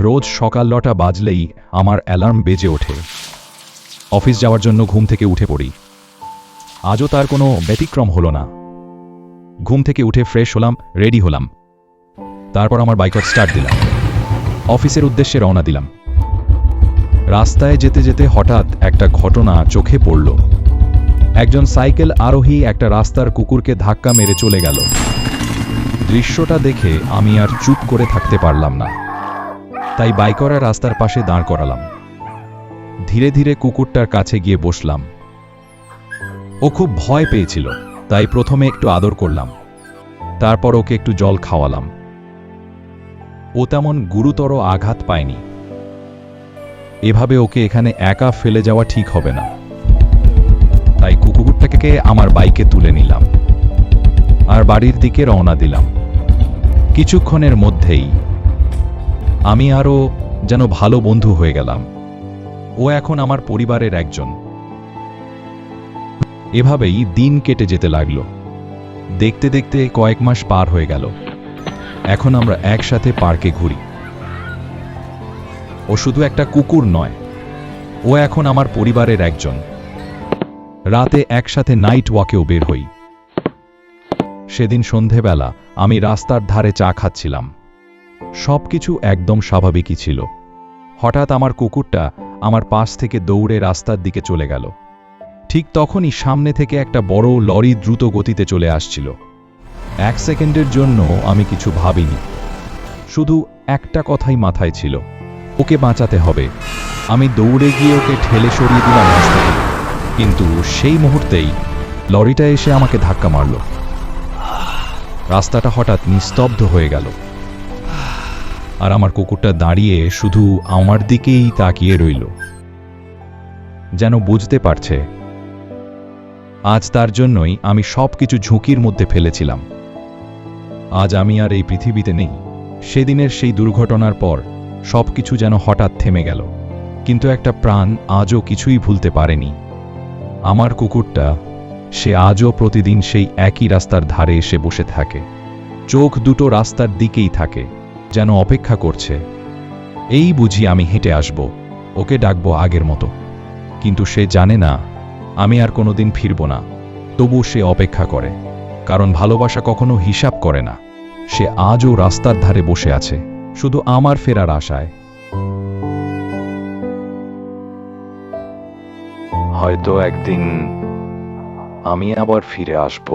রোজ সকাল ৯টা বাজলেই আমার অ্যালার্ম বেজে ওঠে। অফিস যাওয়ার জন্য ঘুম থেকে উঠে পড়ি। আজও তার কোনো ব্যতিক্রম হলো না। ঘুম থেকে উঠে ফ্রেশ হলাম, রেডি হলাম। তারপর আমার বাইক স্টার্ট দিলাম, অফিসের উদ্দেশ্যে রওনা দিলাম। রাস্তায় যেতে যেতে হঠাৎ একটা ঘটনা চোখে পড়ল। একজন সাইকেল আরোহী একটা রাস্তার কুকুরকে ধাক্কা মেরে চলে গেল। দৃশ্যটা দেখে আমি আর চুপ করে থাকতে পারলাম না, তাই বাইকরা রাস্তার পাশে দাঁড় করালাম। ধীরে ধীরে কুকুরটার কাছে গিয়ে বসলাম। ও খুব ভয় পেয়েছিল, তাই প্রথমে একটু আদর করলাম, তারপর ওকে একটু জল খাওয়ালাম। ও তেমন গুরুতর আঘাত পায়নি। এভাবে ওকে এখানে একা ফেলে যাওয়া ঠিক হবে না, তাই কুকুরটাকে আমার বাইকে তুলে নিলাম আর বাড়ির দিকে রওনা দিলাম। কিছুক্ষণের মধ্যেই আমি আরও যেন ভালো বন্ধু হয়ে গেলাম। ও এখন আমার পরিবারের একজন। এভাবেই দিন কেটে যেতে লাগলো। দেখতে দেখতে কয়েক মাস পার হয়ে গেল। এখন আমরা একসাথে পার্কে ঘুরি। ও শুধু একটা কুকুর নয়, ও এখন আমার পরিবারের একজন। রাতে একসাথে নাইট ওয়াকেও বের হই। সেদিন সন্ধেবেলা আমি রাস্তার ধারে চা খাচ্ছিলাম। সবকিছু একদম স্বাভাবিকই ছিল। হঠাৎ আমার কুকুরটা আমার পাশ থেকে দৌড়ে রাস্তার দিকে চলে গেল। ঠিক তখনই সামনে থেকে একটা বড় লরি দ্রুত গতিতে চলে আসছিল। ১ সেকেন্ডের জন্য আমি কিছু ভাবিনি, শুধু একটা কথাই মাথায় ছিল, ওকে বাঁচাতে হবে। আমি দৌড়ে গিয়ে ওকে ঠেলে সরিয়ে দিলাম রাস্তা থেকে। কিন্তু সেই মুহূর্তেই লরিটা এসে আমাকে ধাক্কা মারল। রাস্তাটা হঠাৎ নিস্তব্ধ হয়ে গেল, আর আমার কুকুরটা দাঁড়িয়ে শুধু আমার দিকেই তাকিয়ে রইল, যেন বুঝতে পারছে আজ তার জন্যই আমি সবকিছু ঝুঁকির মধ্যে ফেলেছিলাম। আজ আমি আর এই পৃথিবীতে নেই। সেদিনের সেই দুর্ঘটনার পর সবকিছু যেন হঠাৎ থেমে গেল, কিন্তু একটা প্রাণ আজও কিছুই ভুলতে পারেনি। আমার কুকুরটা, সে আজও প্রতিদিন সেই একই রাস্তার ধারে এসে বসে থাকে। চোখ দুটো রাস্তার দিকেই থাকে, যেন অপেক্ষা করছে, এই বুঝি আমি হেঁটে আসব, ওকে ডাকবো আগের মতো। কিন্তু সে জানে না আমি আর কোনোদিন ফিরব না। তবু সে অপেক্ষা করে, কারণ ভালোবাসা কখনো হিসাব করে না। সে আজও রাস্তার ধারে বসে আছে, শুধু আমার ফেরার আশায়। হয়তো একদিন আমি আবার ফিরে আসব।